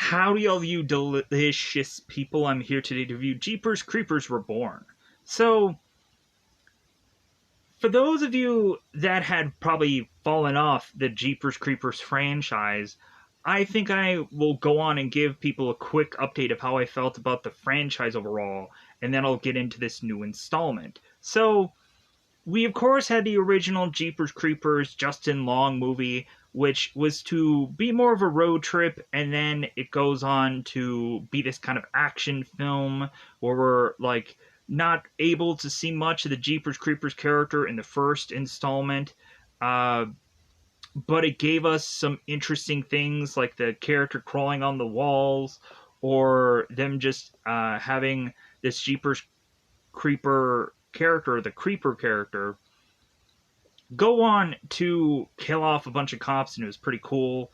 Howdy, all you delicious people. I'm here today to review Jeepers Creepers Reborn. So, for those of you that had probably fallen off the Jeepers Creepers franchise, I think I will go on and give people a quick update of how I felt about the franchise overall, and then I'll get into this new installment. So, we of course had the original Jeepers Creepers Justin Long movie, which was to be more of a road trip, and then it goes on to be this kind of action film where we're like not able to see much of the Jeepers Creepers character in the first installment. Uh, but it gave us some interesting things like the character crawling on the walls, or them just having this Jeepers Creeper character, the Creeper character, go on to kill off a bunch of cops, and it was pretty cool.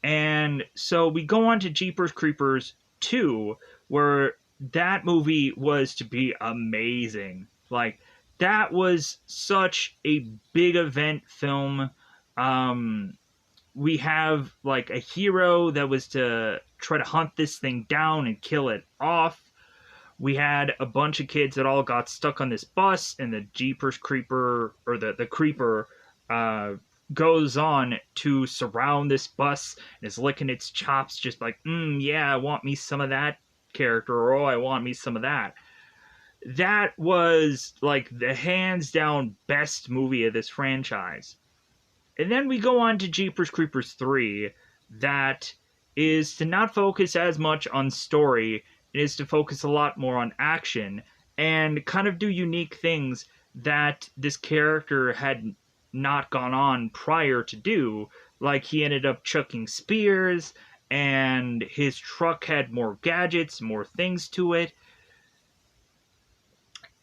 And so we go on to Jeepers Creepers 2, where that movie was to be amazing. Like, that was such a big event film. Um, we have, like, a hero that was to try to hunt this thing down and kill it off. We had a bunch of kids that all got stuck on this bus, and the Jeepers Creeper, or the Creeper, goes on to surround this bus and is licking its chops, just like, yeah, I want me some of that character, or oh, I want me some of that. That was like the hands down best movie of this franchise. And then we go on to Jeepers Creepers 3, that is to not focus as much on story. It is to focus a lot more on action and kind of do unique things that this character had not gone on prior to do. Like, he ended up chucking spears, and his truck had more gadgets, more things to it.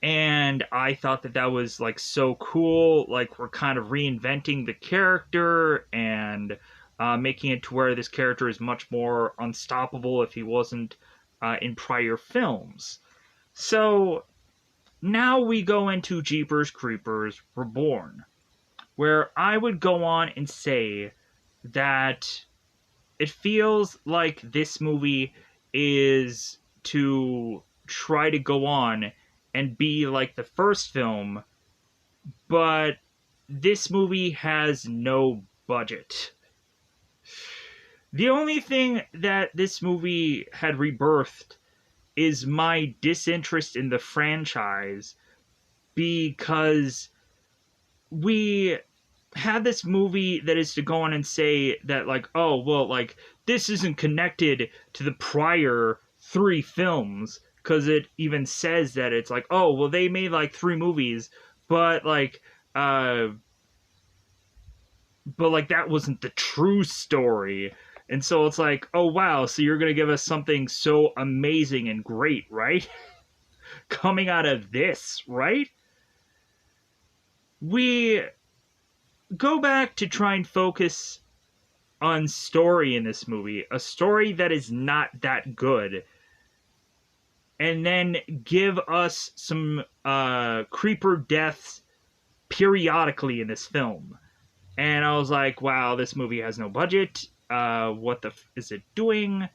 And I thought that that was like so cool. Like, we're kind of reinventing the character and making it to where this character is much more unstoppable if he wasn't in prior films. So now we go into Jeepers Creepers Reborn, where I would go on and say that it feels like this movie is to try to go on and be like the first film, but this movie has no budget. The only thing that this movie had rebirthed is my disinterest in the franchise, because we had this movie that is to go on and say that, like, oh, well, like, this isn't connected to the prior three films, because it even says that it's like, oh, well, they made like three movies, but like, that wasn't the true story. And so it's like, oh wow, so you're gonna give us something so amazing and great, right? Coming out of this, right? We go back to try and focus on story in this movie, a story that is not that good, and then give us some creeper deaths periodically in this film. And I was like, wow, this movie has no budget. What the is it doing?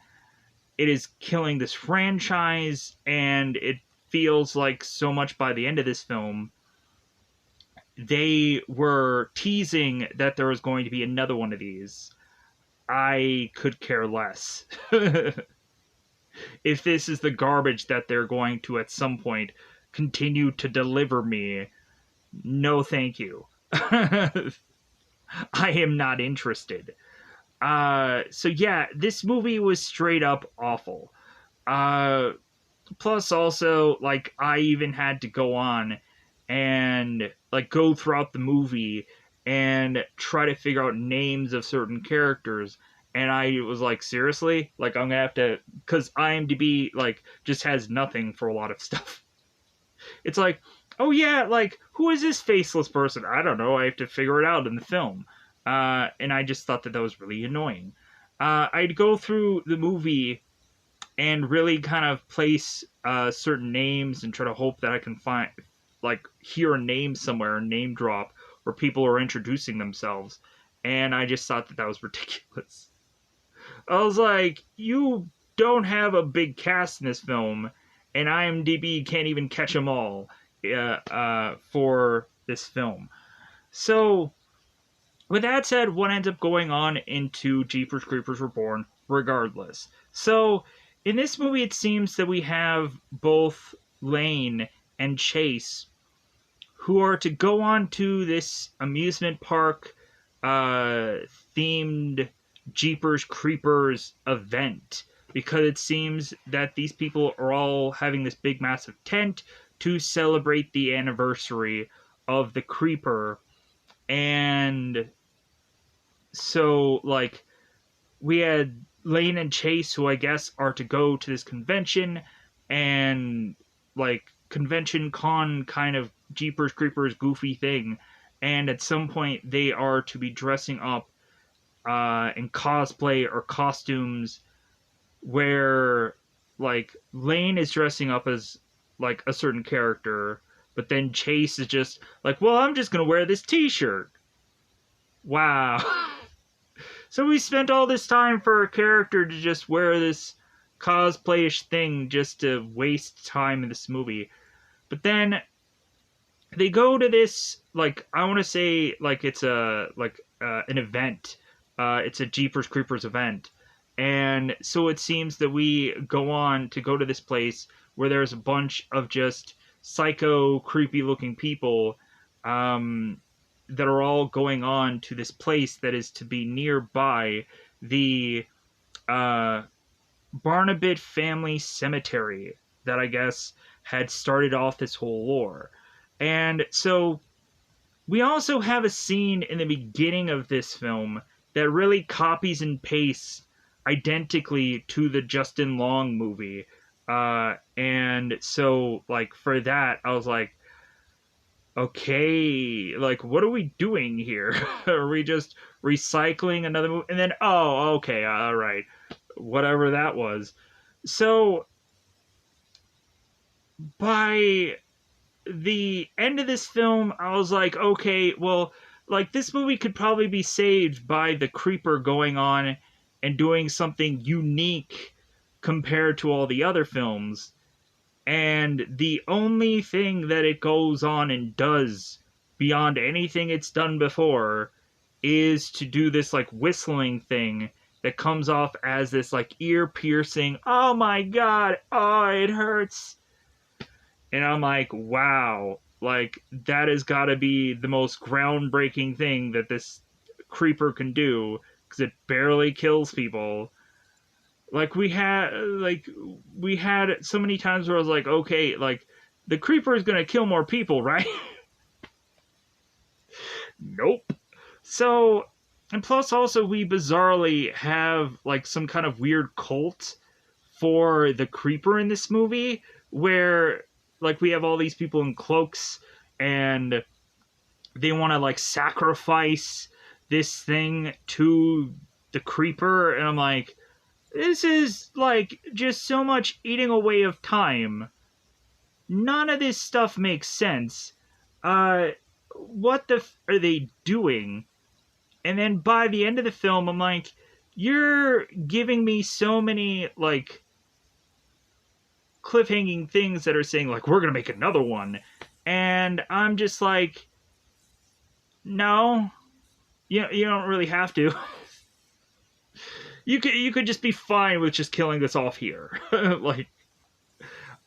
It is killing this franchise, and it feels like so much by the end of this film, they were teasing that there was going to be another one of these. I could care less. If this is the garbage that they're going to at some point continue to deliver me, no thank you. I am not interested. So yeah, this movie was straight up awful. Plus also, like, I even had to go on and like go throughout the movie and try to figure out names of certain characters, and I was like, seriously? Like, I'm gonna have to, because IMDb like just has nothing for a lot of stuff. It's like, oh yeah, like, who is this faceless person? I don't know, I have to figure it out in the film. And I just thought that that was really annoying. I'd go through the movie and really kind of place certain names and try to hope that I can find, like, hear a name somewhere, a name drop, where people are introducing themselves. And I just thought that that was ridiculous. I was like, you don't have a big cast in this film, and IMDb can't even catch them all for this film. So, with that said, what ends up going on into Jeepers Creepers Reborn, regardless? So, in this movie, it seems that we have both Lane and Chase who are to go on to this amusement park themed Jeepers Creepers event because it seems that these people are all having this big massive tent to celebrate the anniversary of the Creeper. And so, like, we had Lane and Chase, who I guess are to go to this convention and, like, convention con kind of Jeepers Creepers goofy thing. And at some point, they are to be dressing up in cosplay or costumes where, like, Lane is dressing up as, like, a certain character, but then Chase is just like, well, I'm just going to wear this t shirt. Wow. So we spent all this time for a character to just wear this cosplayish thing just to waste time in this movie. But then they go to this, like, I want to say, like, it's an event. It's a Jeepers Creepers event. And so it seems that we go on to go to this place where there's a bunch of just psycho, creepy looking people that are all going on to this place that is to be nearby the Barnabit family cemetery that I guess had started off this whole lore. And so we also have a scene in the beginning of this film that really copies and pastes identically to the Justin Long movie. And so, like, for that, I was like, okay, like, what are we doing here? Are we just recycling another movie? And then, oh, okay, all right, whatever that was. So, by the end of this film, I was like, okay, well, like, this movie could probably be saved by the Creeper going on and doing something unique compared to all the other films. And the only thing that it goes on and does beyond anything it's done before is to do this, like, whistling thing that comes off as this, like, ear-piercing, oh my god, oh, it hurts. And I'm like, wow, like, that has got to be the most groundbreaking thing that this creeper can do, because it barely kills people. Like, we had so many times where I was like, okay, like, the creeper is gonna kill more people, right? Nope. So, and plus also we bizarrely have, like, some kind of weird cult for the creeper in this movie, where, like, we have all these people in cloaks and they want to, like, sacrifice this thing to the creeper, and I'm like, this is, like, just so much eating away of time. None of this stuff makes sense. What the are they doing? And then by the end of the film, I'm like, you're giving me so many, like, cliffhanging things that are saying, like, we're gonna make another one. And I'm just like, no, you don't really have to. You could just be fine with just killing this off here. Like,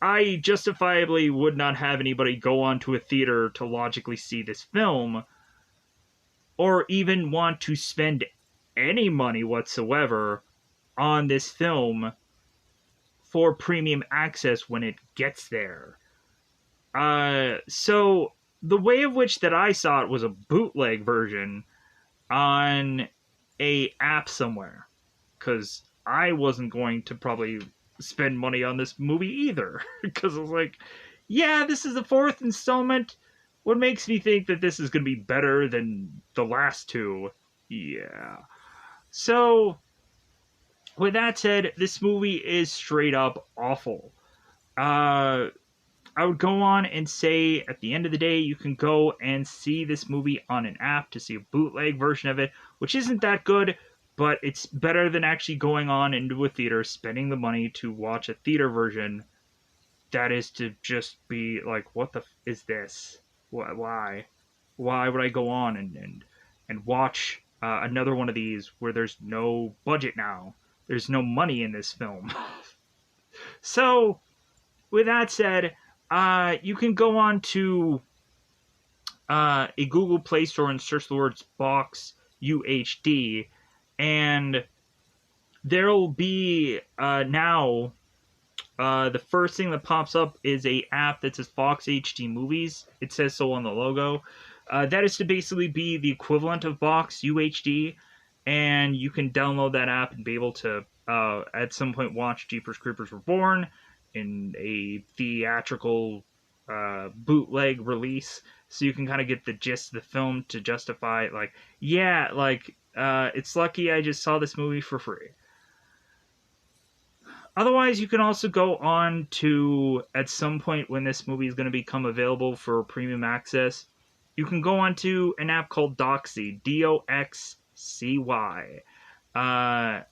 I justifiably would not have anybody go onto a theater to logically see this film, or even want to spend any money whatsoever on this film for premium access when it gets there. So the way of which that I saw it was a bootleg version on a app somewhere, because I wasn't going to probably spend money on this movie either, because I was like, yeah, this is the fourth installment. What makes me think that this is going to be better than the last two? Yeah. So, with that said, this movie is straight up awful. I would go on and say, at the end of the day, you can go and see this movie on an app to see a bootleg version of it, which isn't that good, but it's better than actually going on into a theater, spending the money to watch a theater version that is to just be like, what the is this? Why? Why would I go on and watch another one of these where there's no budget now? There's no money in this film. So, with that said, you can go on to a Google Play Store and search the words Box UHD, and there'll be now the first thing that pops up is a app that says Fox HD Movies. It says so on the logo. That is to basically be the equivalent of Box UHD, and you can download that app and be able to at some point watch Jeepers Creepers Reborn in a theatrical bootleg release, so you can kind of get the gist of the film to justify like, yeah, like it's lucky I just saw this movie for free. Otherwise, you can also go on to, at some point when this movie is going to become available for premium access, you can go on to an app called Doxy, Doxcy. And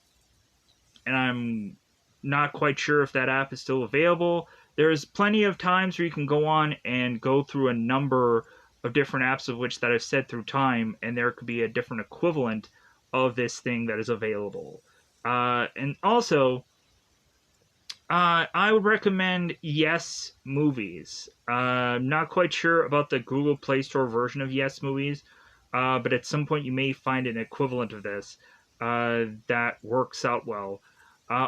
I'm not quite sure if that app is still available. There's plenty of times where you can go on and go through a number of different apps of which that I've said through time, and there could be a different equivalent of this thing that is available. And also, I would recommend Yes Movies. I'm not quite sure about the Google Play Store version of Yes Movies, but at some point you may find an equivalent of this that works out well.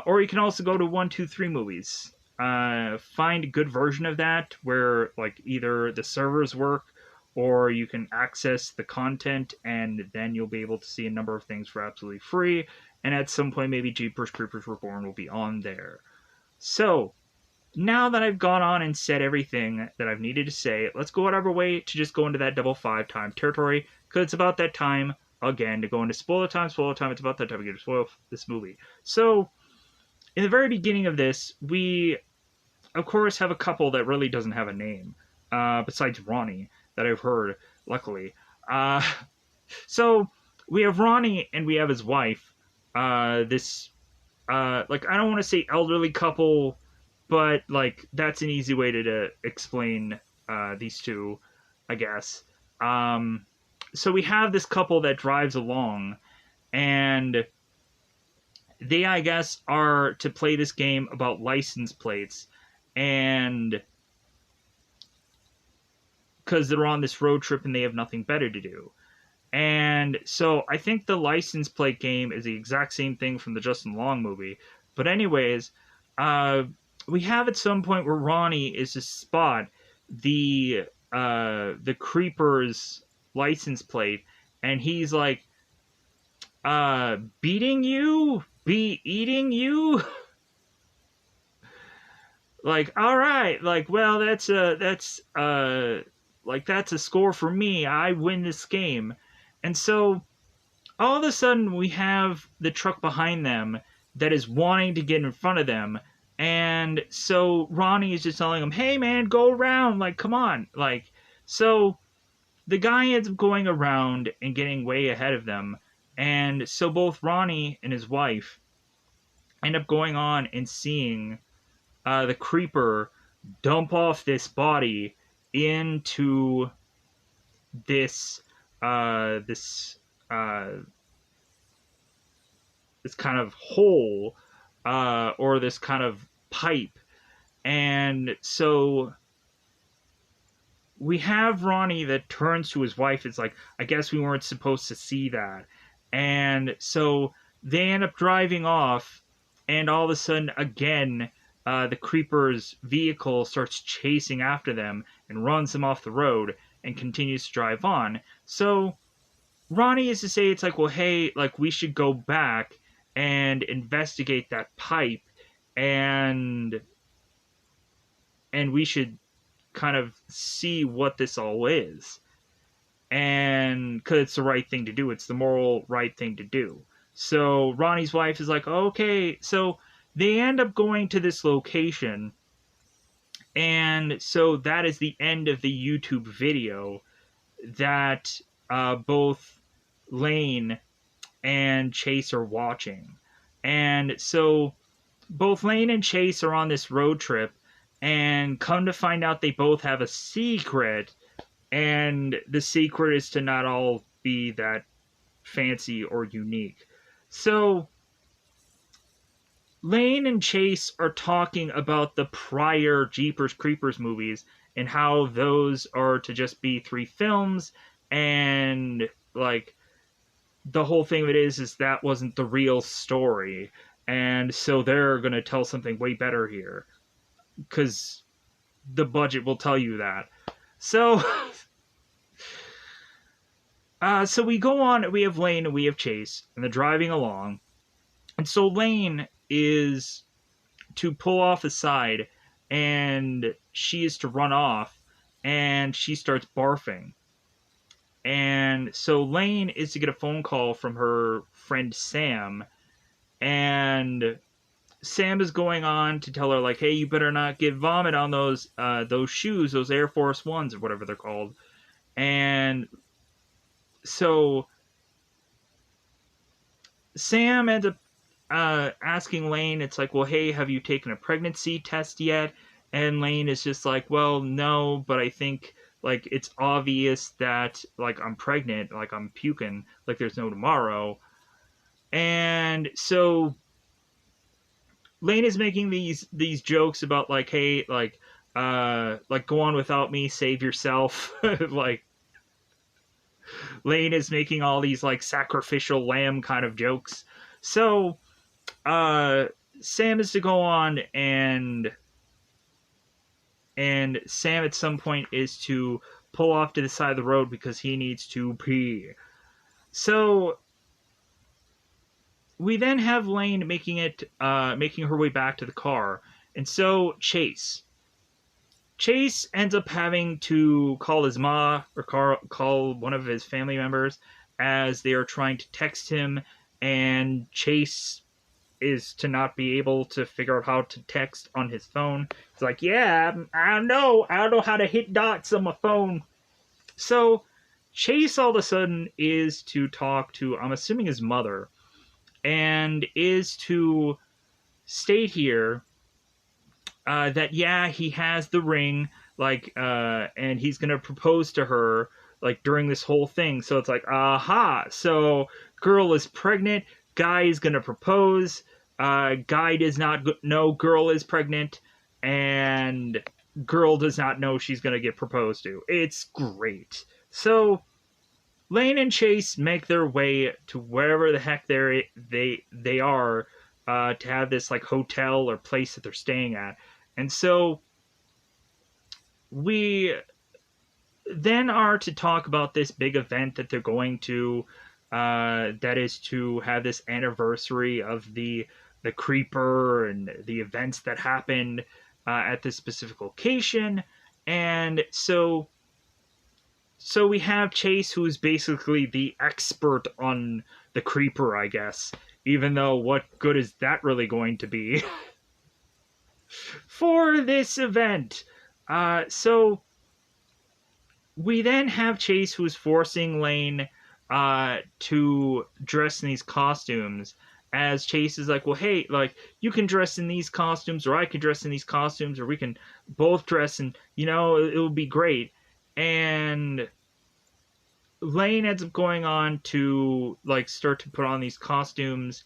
Or you can also go to 123 Movies. Find a good version of that where like either the servers work or you can access the content, and then you'll be able to see a number of things for absolutely free. And at some point, maybe Jeepers Creepers Reborn will be on there. So, now that I've gone on and said everything that I've needed to say, let's go out of our way to just go into that double 5 time territory, because it's about that time, again, to go into spoiler time, it's about that time to get to spoil this movie. So, in the very beginning of this, we, of course, have a couple that really doesn't have a name, besides Ronnie, that I've heard, luckily. So, we have Ronnie and we have his wife, this like, I don't want to say elderly couple, but like that's an easy way to explain these two, I guess. So we have this couple that drives along, and they, I guess, are to play this game about license plates, and because they're on this road trip and they have nothing better to do. And so I think the license plate game is the exact same thing from the Justin Long movie. But anyways, we have at some point where Ronnie is to spot the creeper's license plate, and he's like, beating you? Be eating you? Like, all right, like, well, that's a score for me. I win this game. And so, all of a sudden, we have the truck behind them that is wanting to get in front of them. And so, Ronnie is just telling him, hey, man, go around. Like, come on. Like, so, the guy ends up going around and getting way ahead of them. And so, both Ronnie and his wife end up going on and seeing the creeper dump off this body into this this kind of hole or this kind of pipe. And so we have Ronnie that turns to his wife. It's like, I guess we weren't supposed to see that. And so they end up driving off, and all of a sudden, again, the creeper's vehicle starts chasing after them and runs them off the road and continues to drive on. So Ronnie is to say, it's like, well, hey, like, we should go back and investigate that pipe, and we should kind of see what this all is. And because it's the right thing to do, it's the moral right thing to do. So Ronnie's wife is like, okay. So they end up going to this location, and so that is the end of the YouTube video that both Lane and Chase are watching. And so both Lane and Chase are on this road trip, and come to find out they both have a secret, and the secret is to not all be that fancy or unique. So Lane and Chase are talking about the prior Jeepers Creepers movies and how those are to just be 3 films, and like the whole thing of it is that wasn't the real story, and so they're going to tell something way better here because the budget will tell you that. So so we go on, we have Lane and we have Chase, and they're driving along, and so Lane is to pull off the side, and she is to run off, and she starts barfing. And so Lane is to get a phone call from her friend Sam, and Sam is going on to tell her like, "Hey, you better not get vomit on those shoes, those Air Force Ones or whatever they're called." And so Sam ends up asking Lane, it's like, well, hey, have you taken a pregnancy test yet? And Lane is just like, well, no, but I think like it's obvious that like I'm pregnant, like I'm puking, like there's no tomorrow. And so Lane is making these jokes about like, hey, like go on without me, save yourself. Like Lane is making all these like sacrificial lamb kind of jokes. So uh Sam is to go on, and Sam at some point is to pull off to the side of the road because he needs to pee. So we then have Lane making her way back to the car, and so Chase ends up having to call his ma or call one of his family members as they are trying to text him, and Chase is to not be able to figure out how to text on his phone. It's like, yeah, I don't know how to hit dots on my phone. So Chase all of a sudden is to talk to, I'm assuming, his mother, and is to state here that yeah, he has the ring, like, and he's gonna propose to her like during this whole thing. So it's like, aha! So girl is pregnant, guy is gonna propose. Guy does not know girl is pregnant, and girl does not know she's gonna get proposed to. It's great. So Lane and Chase make their way to wherever the heck they are, to have this like hotel or place that they're staying at. And so we then are to talk about this big event that they're going to, that is to have this anniversary of the creeper and the events that happened at this specific location. And so we have Chase, who's basically the expert on the creeper, I guess, even though what good is that really going to be for this event? So we then have Chase, who's forcing Lane to dress in these costumes. As Chase is like, well, hey, like, you can dress in these costumes, or I can dress in these costumes, or we can both dress, and, you know, it would be great. And Lane ends up going on to, like, start to put on these costumes.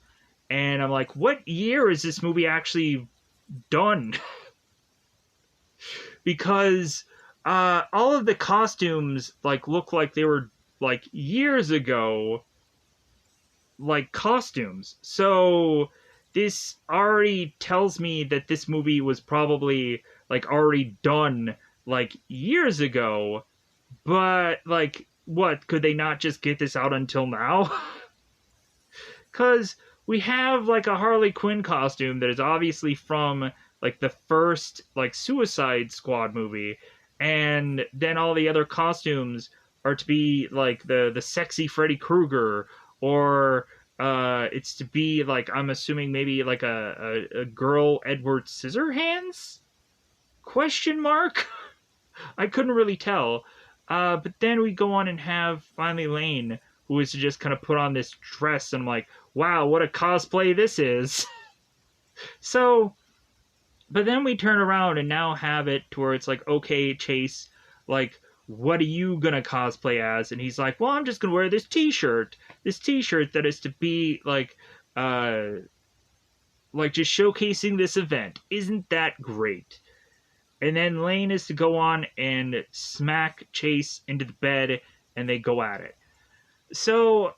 And I'm like, what year is this movie actually done? Because all of the costumes like look like they were like years ago, like costumes. So this already tells me that this movie was probably like already done like years ago. But like, what, could they not just get this out until now? Because we have like a Harley Quinn costume that is obviously from like the first like Suicide Squad movie, and then all the other costumes are to be like the sexy Freddy Krueger, or it's to be like, I'm assuming maybe like a girl Edward Scissorhands, question mark. I couldn't really tell. But then we go on and have finally Lane, who is to just kind of put on this dress, and I'm like, wow, what a cosplay this is. So, but then we turn around and now have it to where it's like, okay, Chase, like, what are you gonna cosplay as? And he's like, well, I'm just gonna wear this t-shirt that is to be like just showcasing this event. Isn't that great? And then Lane is to go on and smack Chase into the bed, and they go at it. So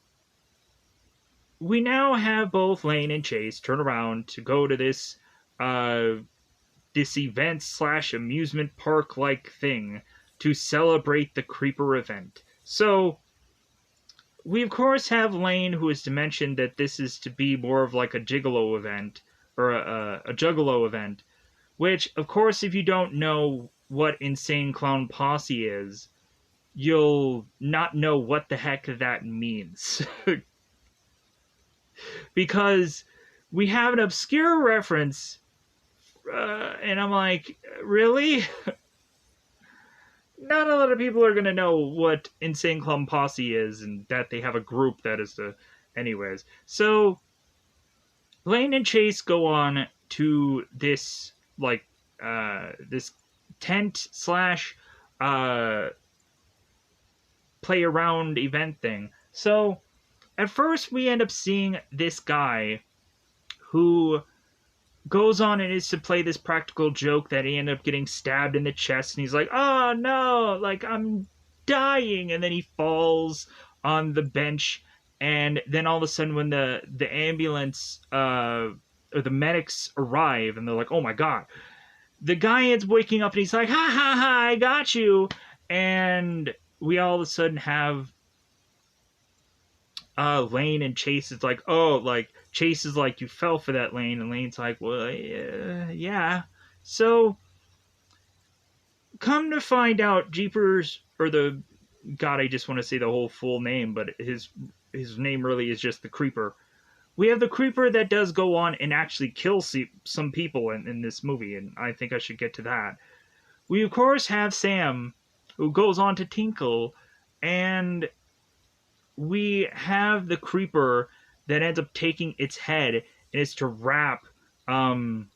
we now have both Lane and Chase turn around to go to this event slash amusement park like thing to celebrate the Creeper event. So we of course have Lane, who is to mention that this is to be more of like a gigolo event, or a juggalo event, which of course if you don't know what Insane Clown Posse is, you'll not know what the heck that means. Because we have an obscure reference, and I'm like, really? Not a lot of people are going to know what Insane Clown Posse is, and that they have a group that is the... Anyways, so Lane and Chase go on to this, like, this tent slash play around event thing. So at first we end up seeing this guy who goes on and is to play this practical joke that he ended up getting stabbed in the chest, and he's like, oh no, like, I'm dying, and then he falls on the bench, and then all of a sudden when the ambulance or the medics arrive, and they're like, oh my god, the guy ends waking up and he's like, ha ha ha, I got you. And we all of a sudden have Lane and Chase is like, oh, like, Chase is like, you fell for that, Lane. And Lane's like, well, yeah. So, come to find out, Jeepers, or the... God, I just want to say the whole full name, but his name really is just the Creeper. We have the Creeper that does go on and actually kill some people in this movie, and I think I should get to that. We, of course, have Sam, who goes on to tinkle, and we have the Creeper that ends up taking its head, and is to wrap, of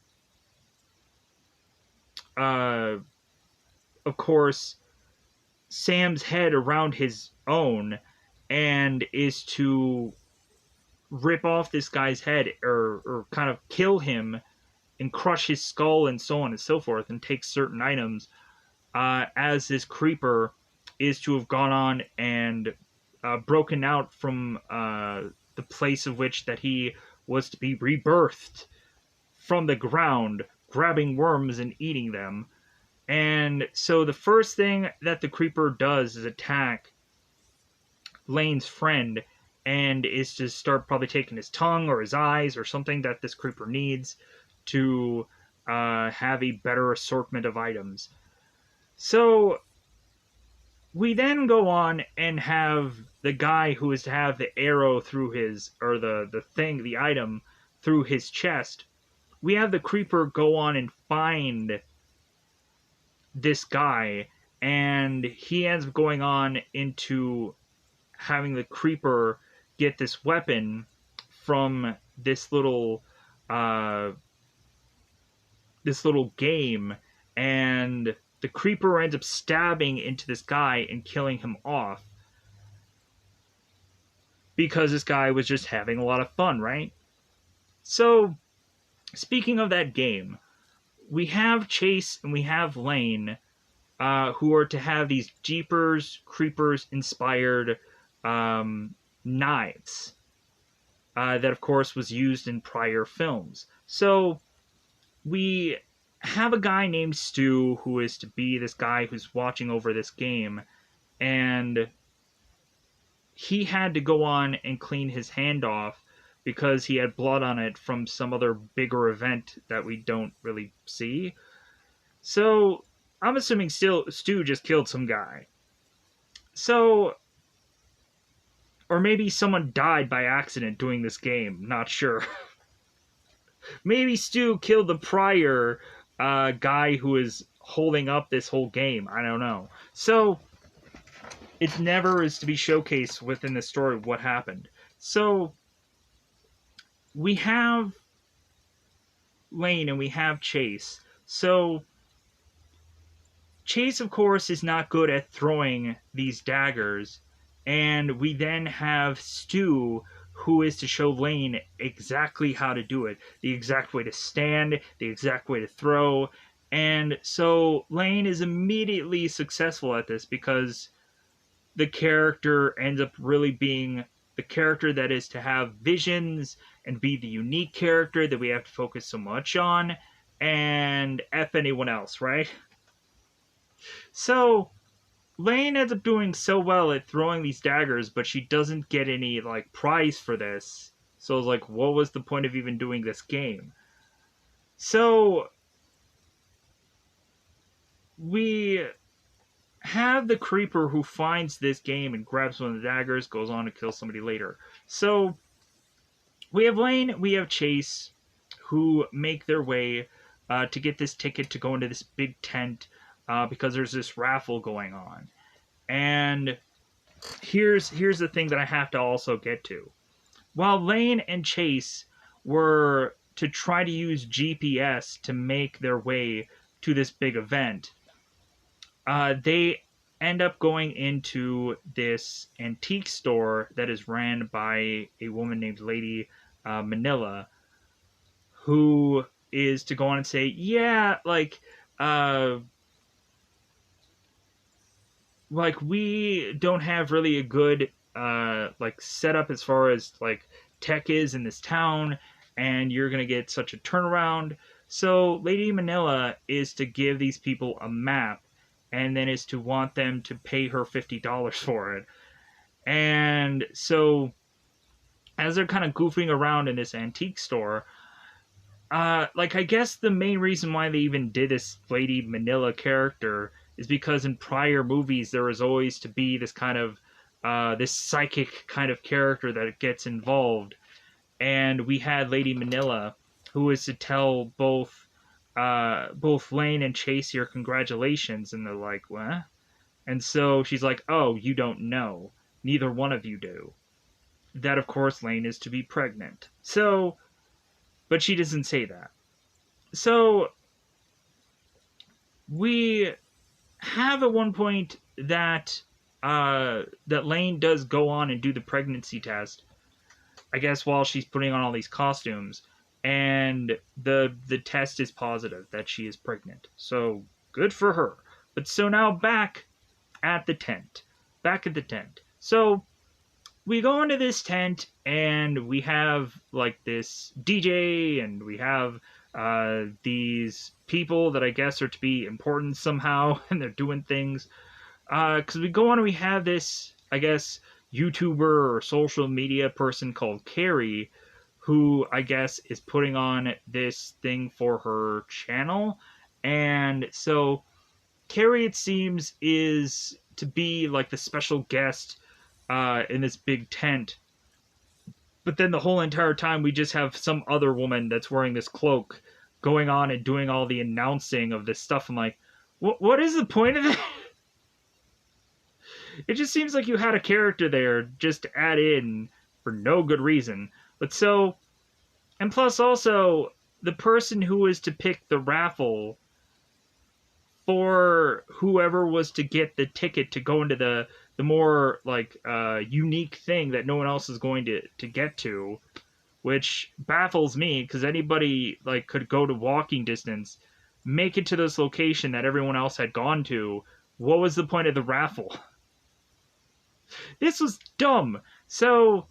course, Sam's head around his own, and is to rip off this guy's head, or kind of kill him and crush his skull and so on and so forth, and take certain items, as this Creeper is to have gone on and broken out from the place of which that he was to be rebirthed from the ground, grabbing worms and eating them. And so the first thing that the Creeper does is attack Lane's friend, and is to start probably taking his tongue or his eyes or something that this Creeper needs to have a better assortment of items. So we then go on and have the guy who is to have the arrow through his, or the item through his chest. We have the Creeper go on and find this guy, and he ends up going on into having the Creeper get this weapon from this little game, and the Creeper ends up stabbing into this guy and killing him off, because this guy was just having a lot of fun, right? So, speaking of that game, we have Chase and we have Lane, who are to have these Jeepers Creepers inspired knives, that of course was used in prior films. So we have a guy named Stu, who is to be this guy who's watching over this game, and he had to go on and clean his hand off because he had blood on it from some other bigger event that we don't really see. So I'm assuming Stu just killed some guy. So, or maybe someone died by accident doing this game, not sure. Maybe Stu killed the prior guy who is holding up this whole game, I don't know. So, it never is to be showcased within the story what happened. So we have Lane and we have Chase. So Chase, of course, is not good at throwing these daggers, and we then have Stu, who is to show Lane exactly how to do it, the exact way to stand, the exact way to throw. And so Lane is immediately successful at this because the character ends up really being the character that is to have visions and be the unique character that we have to focus so much on, and F anyone else, right? So Lane ends up doing so well at throwing these daggers, but she doesn't get any like prize for this. So it's like, what was the point of even doing this game? So we have the creeper who finds this game and grabs one of the daggers, goes on to kill somebody later. So we have Lane, we have Chase, who make their way to get this ticket to go into this big tent because there's this raffle going on. And here's the thing that I have to also get to. While Lane and Chase were to try to use GPS to make their way to this big event, they end up going into this antique store that is ran by a woman named Lady Manila, who is to go on and say, yeah, like we don't have really a good like setup as far as like tech is in this town, and you're gonna get such a turnaround. So Lady Manila is to give these people a map, and then is to want them to pay her $50 for it. And so as they're kind of goofing around in this antique store, like I guess the main reason why they even did this Lady Manila character is because in prior movies there was always to be this kind of this psychic kind of character that gets involved, and we had Lady Manila, who is to tell both Lane and Chase here congratulations, and they're like, what? And so she's like, oh, you don't know, neither one of you do. That of course Lane is to be pregnant. So, but she doesn't say that. So we have at one point that that Lane does go on and do the pregnancy test, I guess, while she's putting on all these costumes, and the test is positive that she is pregnant. So good for her. But so now back at the tent. Back at the tent. So we go into this tent and we have like this DJ, and we have these people that I guess are to be important somehow, and they're doing things. Because we go on and we have this, I guess, YouTuber or social media person called Carrie, who I guess is putting on this thing for her channel. And so Carrie, it seems, is to be like the special guest in this big tent. But then the whole entire time we just have some other woman that's wearing this cloak going on and doing all the announcing of this stuff. I'm like, what is the point of that? It just seems like you had a character there just to add in for no good reason. But so, and plus also, the person who was to pick the raffle for whoever was to get the ticket to go into the more like unique thing that no one else is going to get to, which baffles me because anybody like could go to walking distance, make it to this location that everyone else had gone to. What was the point of the raffle? This was dumb. So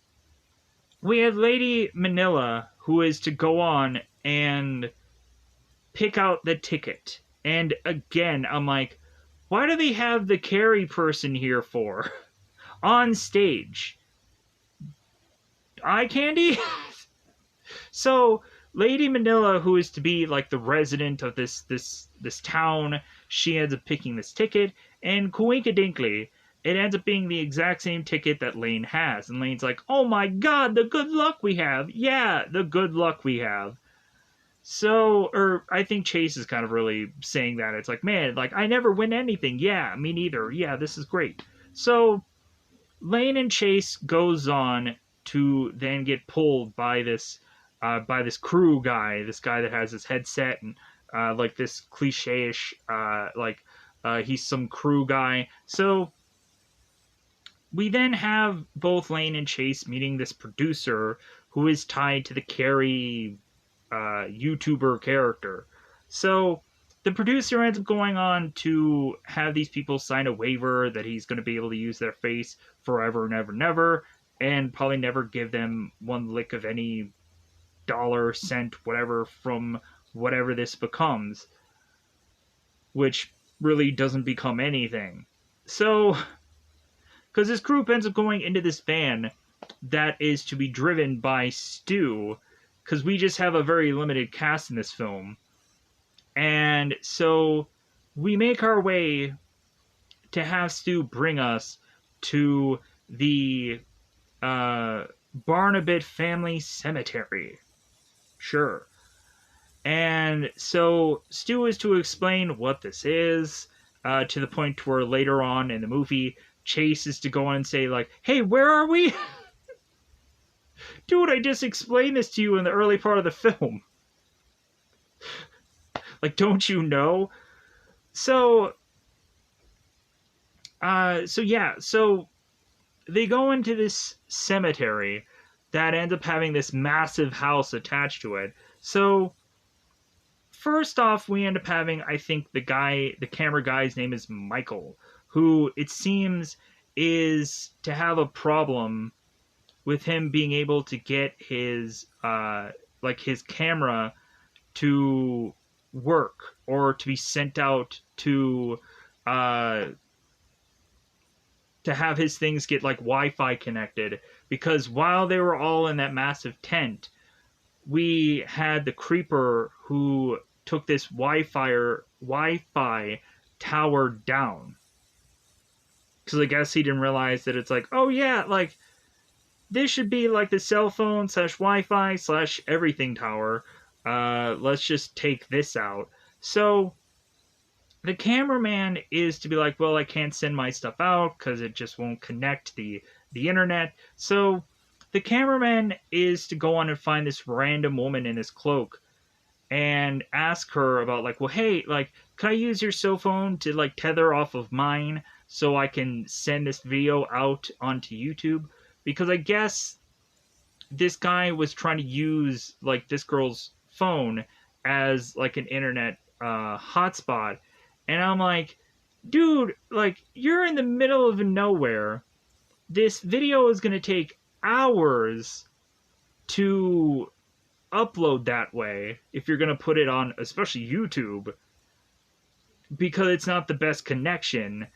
we have Lady Manila, who is to go on and pick out the ticket. And again, I'm like, why do they have the Carrie person here for? On stage. Eye candy? So Lady Manila, who is to be like the resident of this town, she ends up picking this ticket, and coinkydinkley, it ends up being the exact same ticket that Lane has. And Lane's like, oh my god, the good luck we have. Yeah, the good luck we have. So, or I think Chase is kind of really saying that. It's like, man, like, I never win anything. Yeah, me neither. Yeah, this is great. So Lane and Chase goes on to then get pulled by this crew guy, this guy that has his headset and like this cliche-ish he's some crew guy. So we then have both Lane and Chase meeting this producer who is tied to the Carrie YouTuber character. So the producer ends up going on to have these people sign a waiver that he's going to be able to use their face forever and ever and ever, and probably never give them one lick of any dollar, cent, whatever from whatever this becomes, which really doesn't become anything. So, because this group ends up going into this van that is to be driven by Stu, because we just have a very limited cast in this film. And so we make our way to have Stu bring us to the Barnabit family cemetery. Sure. And so Stu is to explain what this is, to the point where later on in the movie, Chase is to go on and say, like, hey, where are we? Dude, I just explained this to you in the early part of the film. Like, don't you know? So so they go into this cemetery that ends up having this massive house attached to it. So first off, we end up having, I think the camera guy's name is Michael, who it seems is to have a problem with him being able to get his his camera to work or to be sent out to have his things get like Wi-Fi connected, because while they were all in that massive tent, we had the creeper who took this Wi-Fi tower down. Because I guess he didn't realize that it's like, oh yeah, like this should be like the cell phone / Wi-Fi / everything tower. Let's just take this out. So the cameraman is to be like, well, I can't send my stuff out because it just won't connect the internet. So the cameraman is to go on and find this random woman in his cloak and ask her about, like, well, hey, like, can I use your cell phone to like tether off of mine so I can send this video out onto YouTube? Because I guess this guy was trying to use like this girl's phone as like an internet hotspot. And I'm like, dude, like, you're in the middle of nowhere. This video is going to take hours to upload that way if you're going to put it on, especially YouTube, because it's not the best connection.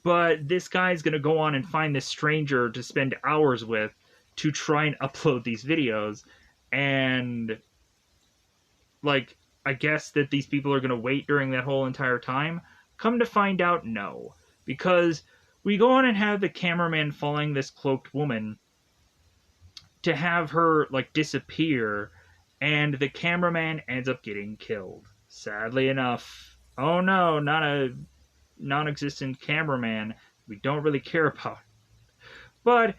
But this guy's going to go on and find this stranger to spend hours with to try and upload these videos. And, like, I guess that these people are going to wait during that whole entire time. Come to find out, no. Because we go on and have the cameraman following this cloaked woman to have her, like, disappear, and the cameraman ends up getting killed. Sadly enough. Oh no, not a non-existent cameraman we don't really care about. But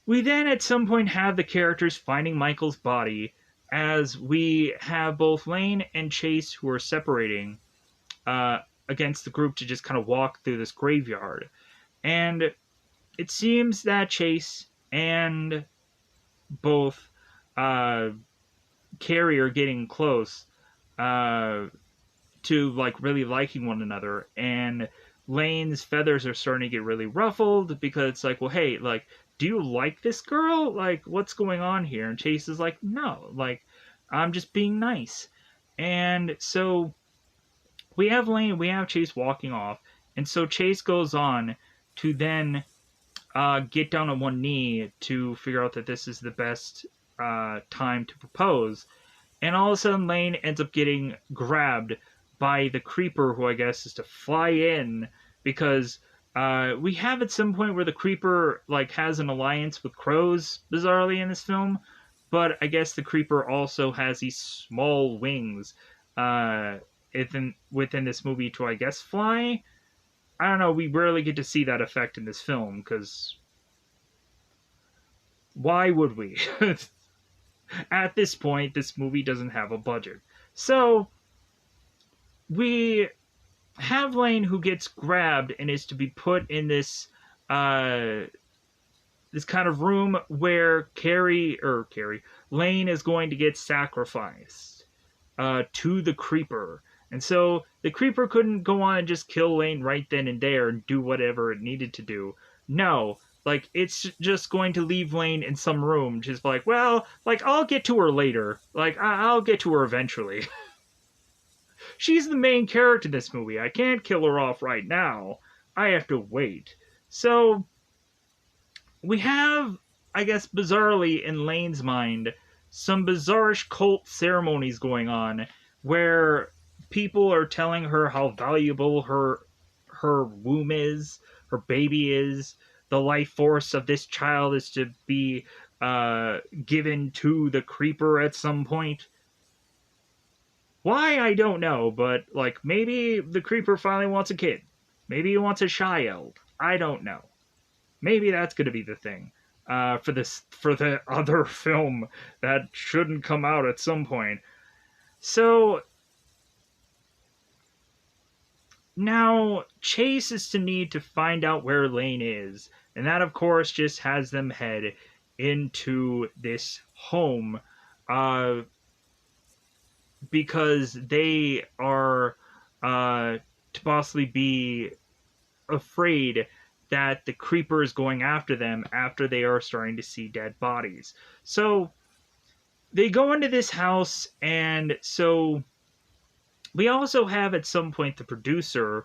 we then at some point have the characters finding Michael's body, as we have both Lane and Chase who are separating against the group to just kind of walk through this graveyard. And it seems that Chase and both Carrie are getting close to like really liking one another, and Lane's feathers are starting to get really ruffled because it's like, well, hey, like, do you like this girl? Like, what's going on here? And Chase is like, no, like, I'm just being nice. And so we have Chase walking off, and so Chase goes on to then get down on one knee to figure out that this is the best time to propose. And all of a sudden, Lane ends up getting grabbed by the creeper, who I guess is to fly in, because we have at some point where the creeper like has an alliance with crows, bizarrely, in this film. But I guess the creeper also has these small wings within this movie to, I guess, fly. I don't know, we rarely get to see that effect in this film, because why would we? At this point, this movie doesn't have a budget. So, we have Lane who gets grabbed and is to be put in uh, this kind of room where Carrie Lane is going to get sacrificed to the creeper. And so the creeper couldn't go on and just kill Lane right then and there and do whatever it needed to do. No, like it's just going to leave Lane in some room, just like, well, like I'll get to her later. Like I'll get to her eventually. She's the main character in this movie. I can't kill her off right now. I have to wait. So we have, I guess, bizarrely in Lane's mind, some bizarrish cult ceremonies going on where people are telling her how valuable her womb is, her baby is, the life force of this child is to be given to the creeper at some point. Why, I don't know, but like maybe the creeper finally wants a kid. Maybe he wants a child. I don't know. Maybe that's going to be the thing for the other film that shouldn't come out at some point. So now Chase is to need to find out where Lane is, and that of course just has them head into this home uh, because they are to possibly be afraid that the creeper is going after them after they are starting to see dead bodies. So they go into this house, and so we also have at some point the producer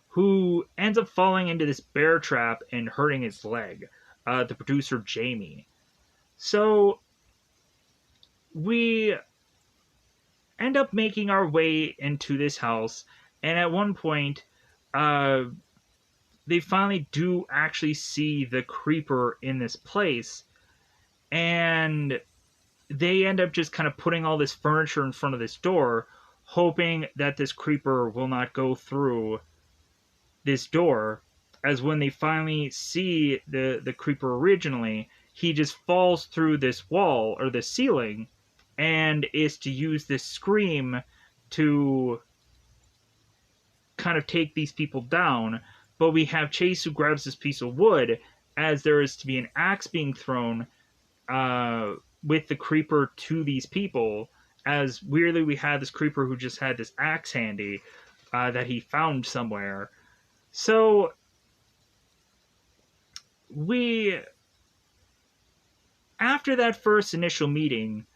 who ends up falling into this bear trap and hurting his leg. The producer, Jamie. So we end up making our way into this house, and at one point, they finally do actually see the creeper in this place, and they end up just kind of putting all this furniture in front of this door, hoping that this creeper will not go through this door. As when they finally see the creeper originally, he just falls through this wall or the ceiling and is to use this scream to kind of take these people down. But we have Chase who grabs this piece of wood as there is to be an axe being thrown with the creeper to these people. As weirdly, we had this creeper who just had this axe handy that he found somewhere. So after that first initial meeting,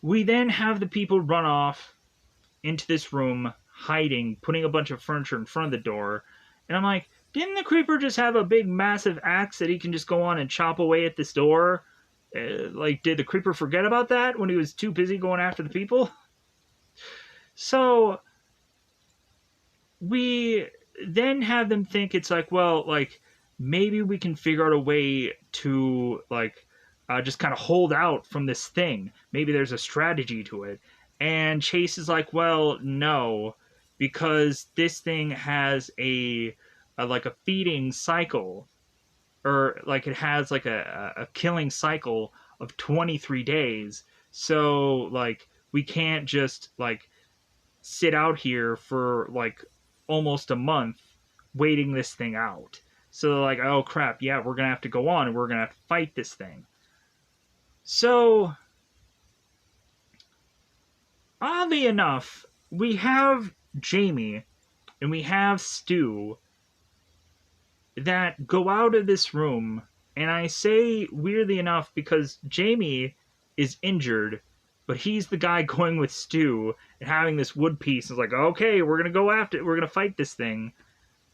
we then have the people run off into this room, hiding, putting a bunch of furniture in front of the door. And I'm like, didn't the creeper just have a big, massive axe that he can just go on and chop away at this door? Like, did the creeper forget about that when he was too busy going after the people? So we then have them think it's like, well, like, maybe we can figure out a way to, like, just kind of hold out from this thing. Maybe there's a strategy to it. And Chase is like, well, no, because this thing has a like a feeding cycle, or like it has like a killing cycle of 23 days. So like we can't just like sit out here for like almost a month waiting this thing out. So like, oh crap, yeah, we're gonna have to go on and we're gonna have to fight this thing. So oddly enough, we have Jamie and we have Stu that go out of this room, and I say weirdly enough because Jamie is injured, but he's the guy going with Stu and having this wood piece. It's like, okay, we're gonna go after it, we're gonna fight this thing,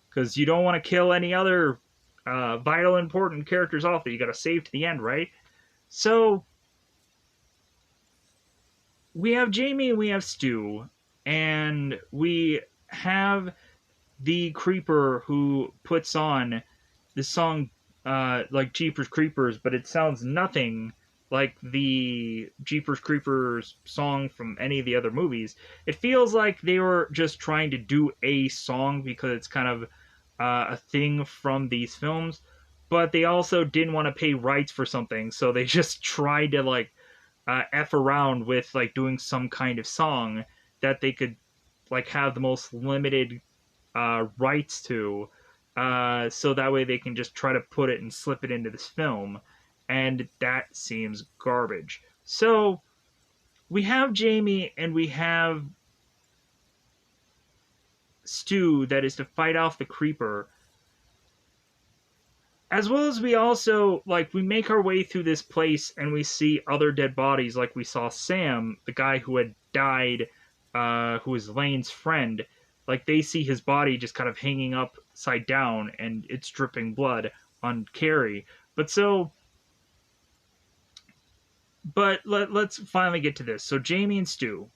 because you don't want to kill any other vital, important characters off that you gotta save to the end, right? So we have Jamie and we have Stu, and we have the creeper who puts on the song like Jeepers Creepers, but it sounds nothing like the Jeepers Creepers song from any of the other movies. It feels like they were just trying to do a song because it's kind of a thing from these films, but they also didn't want to pay rights for something, so they just tried to like f around with like doing some kind of song that they could like have the most limited rights to, so that way they can just try to put it and slip it into this film, and that seems garbage. So we have Jamie and we have Stu that is to fight off the creeper, as well as we also like we make our way through this place and we see other dead bodies, like we saw Sam, the guy who had died, who was Lane's friend. Like they see his body just kind of hanging upside down and it's dripping blood on Carrie. But so but let's finally get to this. So Jamie and Stu.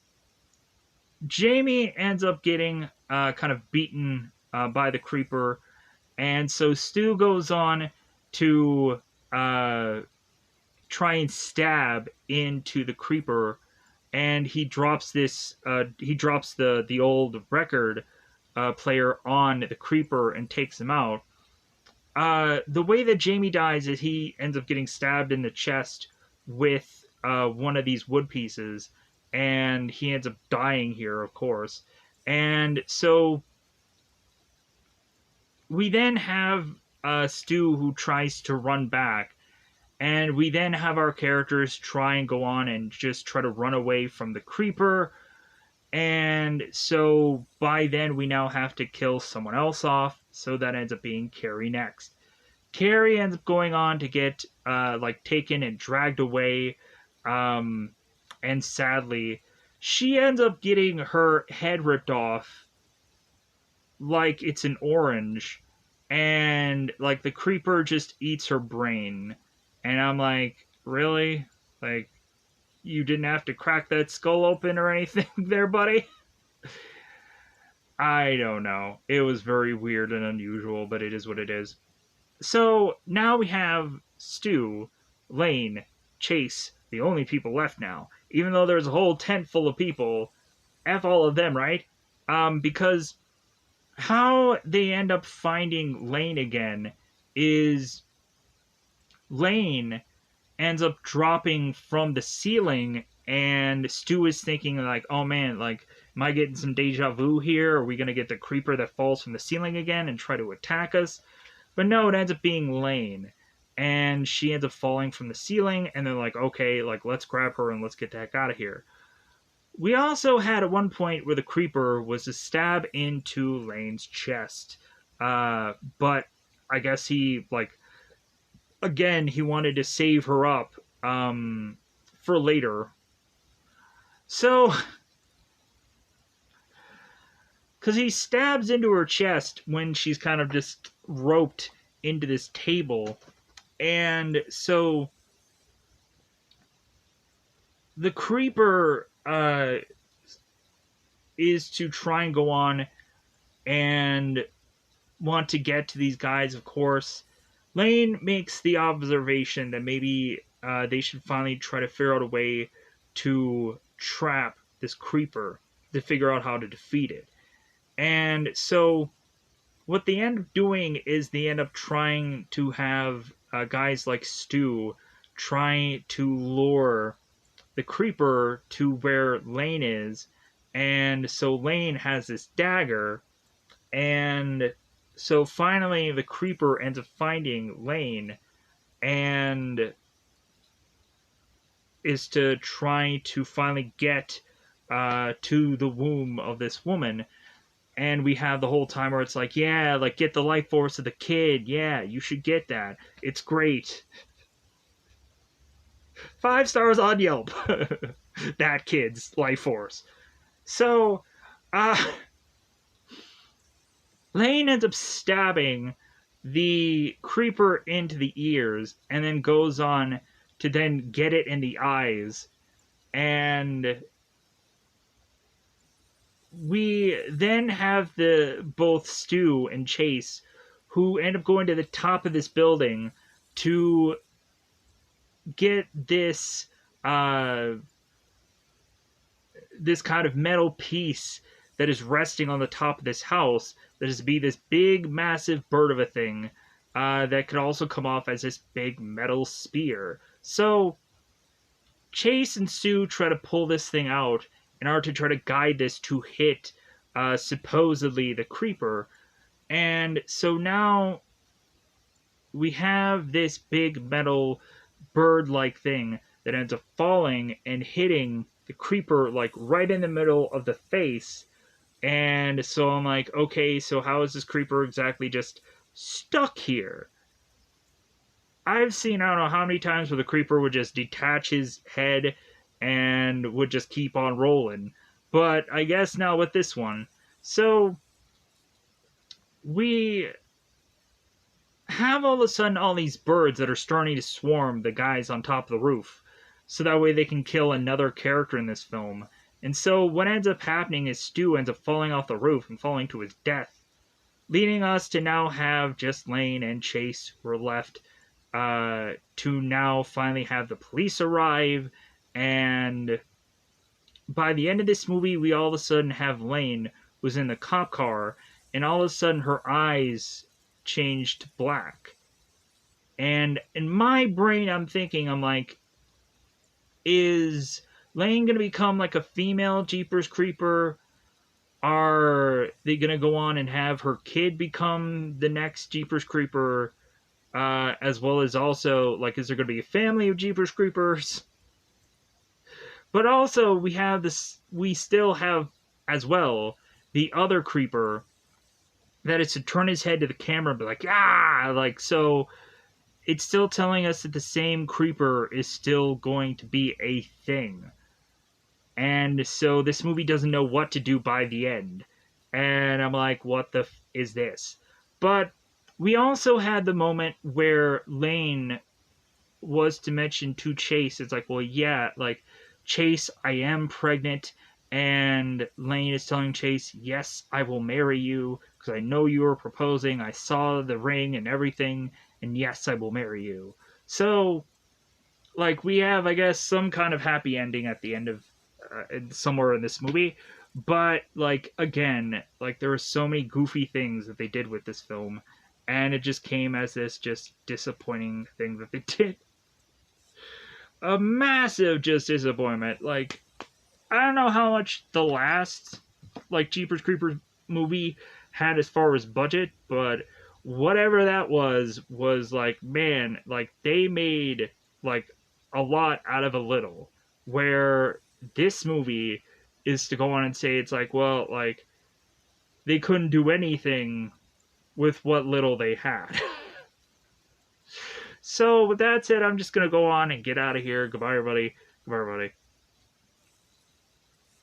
Jamie ends up getting kind of beaten by the creeper, and so Stu goes on to uh, try and stab into the creeper, and he drops this. He drops the old record player on the creeper and takes him out. The way that Jamie dies is he ends up getting stabbed in the chest with one of these wood pieces, and he ends up dying here, of course. And so we then have Stu who tries to run back, and we then have our characters try and go on and just try to run away from the creeper. And so by then we now have to kill someone else off, so that ends up being Carrie next. Carrie ends up going on to get like taken and dragged away, and sadly, she ends up getting her head ripped off like it's an orange, and like the creeper just eats her brain, and I'm like, really? Like, you didn't have to crack that skull open or anything, there, buddy? I don't know. It was very weird and unusual, but it is what it is. So now we have Stu, Lane, Chase, the only people left now. Even though there's a whole tent full of people, F all of them, right? Because how they end up finding Lane again is Lane ends up dropping from the ceiling, and Stu is thinking like, oh man, like, am I getting some deja vu here? Are we gonna get the creeper that falls from the ceiling again and try to attack us? But no, it ends up being Lane. And she ends up falling from the ceiling, and they're like, okay, like, let's grab her and let's get the heck out of here. We also had at one point where the creeper was to stab into Lane's chest. But I guess he, like, again, he wanted to save her up for later. So, because he stabs into her chest when she's kind of just roped into this table. And so the creeper is to try and go on and want to get to these guys, of course. Lane makes the observation that maybe they should finally try to figure out a way to trap this creeper, to figure out how to defeat it. And so what they end up doing is they end up trying to have guys like Stu try to lure the creeper to where Lane is. And so Lane has this dagger, and so finally the creeper ends up finding Lane and is to try to finally get to the womb of this woman. And we have the whole time where it's like, yeah, like, get the life force of the kid. Yeah, you should get that. It's great. 5 stars on Yelp. That kid's life force. So, Lane ends up stabbing the creeper into the ears and then goes on to then get it in the eyes. And we then have both Stu and Chase, who end up going to the top of this building to get this this kind of metal piece that is resting on the top of this house there's to be this big, massive bird of a thing that could also come off as this big metal spear. So Chase and Sue try to pull this thing out in order to try to guide this to hit supposedly the creeper. And so now we have this big metal bird like thing that ends up falling and hitting the creeper like right in the middle of the face. And so I'm like, okay, so how is this creeper exactly just stuck here? I've seen, I don't know how many times where the creeper would just detach his head and would just keep on rolling. But I guess now with this one. So we have all of a sudden all these birds that are starting to swarm the guys on top of the roof. So that way they can kill another character in this film. And so what ends up happening is Stu ends up falling off the roof and falling to his death, leading us to now have just Lane and Chase who are left to now finally have the police arrive. And by the end of this movie, we all of a sudden have Lane who's in the cop car, and all of a sudden her eyes changed to black. And in my brain, I'm thinking, I'm like, is Lane gonna become like a female Jeepers Creeper? Are they gonna go on and have her kid become the next Jeepers Creeper? As well as also, like, is there gonna be a family of Jeepers Creepers? But also, we have this, we still have as well the other creeper that is to turn his head to the camera and be like, ah, like, so it's still telling us that the same creeper is still going to be a thing. And so this movie doesn't know what to do by the end. And I'm like, what the is this? But we also had the moment where Lane was to mention to Chase, it's like, well, yeah, like, Chase, I am pregnant. And Lane is telling Chase, yes, I will marry you because I know you were proposing. I saw the ring and everything. And yes, I will marry you. So, like, we have, I guess, some kind of happy ending at the end of somewhere in this movie. But, like, again, like, there were so many goofy things that they did with this film. And it just came as this just disappointing thing that they did. A massive just disappointment. Like, I don't know how much the last like Jeepers Creepers movie had as far as budget, but whatever that was like, man, like they made like a lot out of a little. Where this movie is to go on and say it's like, well, like they couldn't do anything with what little they had. So with that said, I'm just gonna go on and get out of here. Goodbye, everybody. Goodbye, everybody.